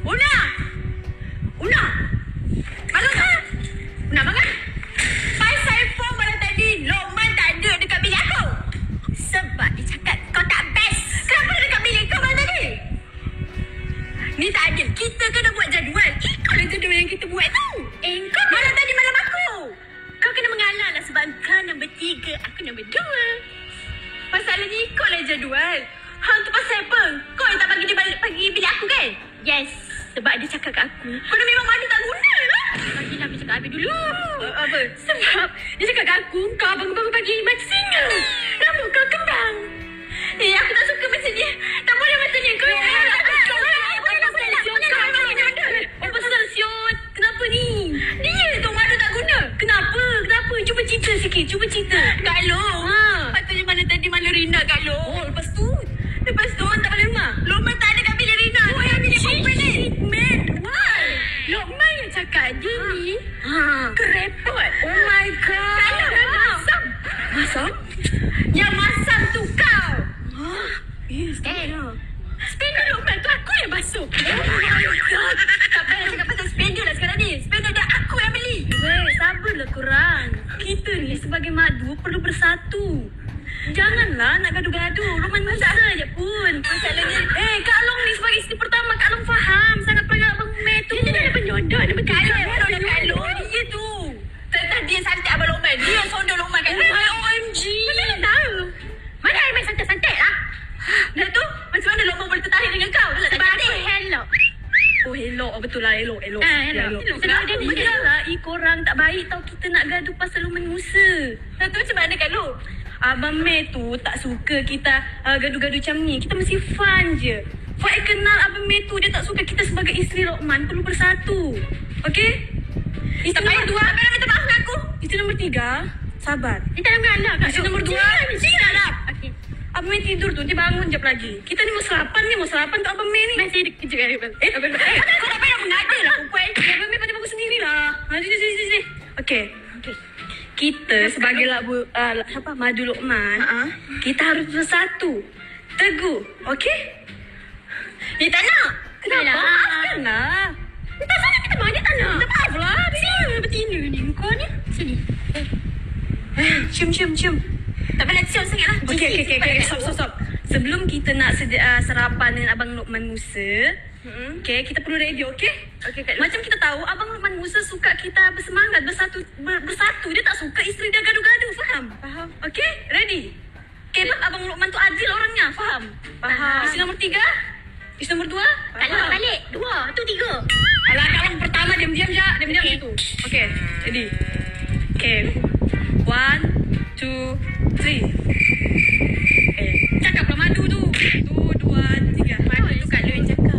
Una! Una! Bangun tak? Una, bangun! Pasal phone malam tadi, Lokman tak ada dekat bilik aku. Sebab dia cakap kau tak best. Kenapa dia dekat bilik kau malam tadi? Ni tak adil. Kita kena buat jadual. Ikutlah jadual yang kita buat tu. Kau malam tadi malam aku. Kau kena mengalah lah sebab kau nombor 3, aku nombor 2. Masalahnya ikutlah jadual. Hang tu pasal apa? Kau yang tak bagi dia balik pergi bilik aku kan? Yes. Sebab dia cakap kat aku. Kau dah memang madu tak guna lah. Bagilah aku cakap habis dulu. Apa? Sebab dia cakap kat aku, kau bangun-bangun pagi macam singa. Rambut kau kembang. Aku tak suka macam dia. Tak boleh macam ni. Kau apa pasal siot? Kenapa ni? Dia tu madu tak guna. Kenapa? Cuba cerita sikit. Kak Long. Patutnya mana tadi malu Rina Kak Long. Lepas tu tak balik rumah. Lokman tak ada kat bilik Rina. Yang bilik perempuan ni. Man, why? Lokman yang cakap dia ni kerepot. Oh my god. Kak Long, masam? Yang masam tu kau. Spender Lokman tu aku yang basuh. Oh my god. Tak payah cakap pasal spender lah sekarang ni. Spender dah aku yang beli. Sabarlah korang. Kita ni sebagai madu perlu bersatu. Janganlah nak gaduh-gaduh. Lokman Musa je pun. Masalahnya, Kak Long ni sebagai isteri pertama, Kak Long faham sangat perangai Abang Umar tu. Dia ada penyondok, ada betul. Kak Long, dia tu. Tadi dia santai Abang Lokman. Dia yang sondor Lokman kat rumah. OMG. Mana dia tahu? Mana dia main santai-santai lah? Dah tu, macam mana Lokman boleh tertarik dengan kau? Sebab aku hello. Oh, hello. Oh, betul lah. Hello. Hello. Janganlah, korang tak baik tau kita nak gaduh pasal Lokman Musa. Dah tu macam mana Kak Long? Abang Mei tu tak suka kita gaduh-gaduh macam ni. Kita mesti fun je. Fai kenal Abang Mei tu, dia tak suka kita sebagai isteri Lokman perlu bersatu. Okey? Isteri nombor 2, apa nak minta maaf dengan aku? Isteri nombor 3, sabar. Kita nak mengalah Kak. Isteri nombor 2, sila lah. Okey. Abang Mei tidur tu, dia bangun jap lagi. Kita ni mau sarapan tu Abang Mei ni. Masih kejap kan? Abang Mei. Kau tak payah mengada lah perempuan. Abang Mei baca bagus sendirilah. Sini. Okey. Kita sebagai madu Lokman, kita harus bersatu, teguh, okey? Dia tak nak. Kenapa? Maafkanlah. Tak salah kita mahu, dia tak nak. Minta maaf lah. Sini, betina ni. Kau ni. Sini. Cium. Tak payah cium sangat lah. Okey. Stop. Sebelum kita nak sarapan dengan Abang Lokman Musa, okey, kita perlu radio, okey? Macam kita tahu Abang Lokman Musa suka kita bersemangat, bersatu. Dia tak suka isteri dia gaduh-gaduh, faham? Okey, ready? Okey, Abang Lokman tu adil orangnya, faham? Isteri nombor 3? Isteri nombor 2? Tak nak balik. 2, tu 3. Alah, kalau pertama diam-diam situ. Okey, ready? Okey. 1, 2, 3. Cakaplah madu tu. 1, 2, 3. Madu tu Kak Lu yang cakap.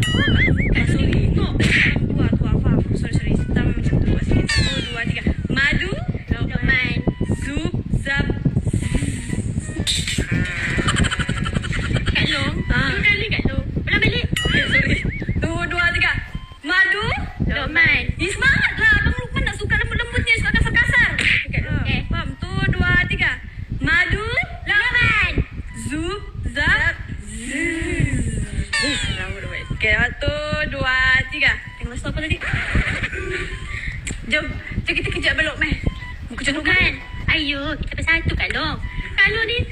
Sorry. Faham. Sorry. Pertama macam tu. 1, 2, 3. Madu. Lokman. Zup. Zap. Kak Lu. Dua kali Kak Lu. Ulang balik. Okay, sorry. 1, 2, 3. Madu. Lokman. Semangatlah. Abang Lokman tak suka lembut-lembutnya. Suka kasar-kasar. Okay. Faham? 1, 2, 3. Madu. Lokman. Zup. Zap. Okay, 1, 2, 3. Tengok stop apa tadi? Jom kita kejap belok, Meh. Muka macam Lokman. Ayo, kita bersatu Kak Long. Kak Long ni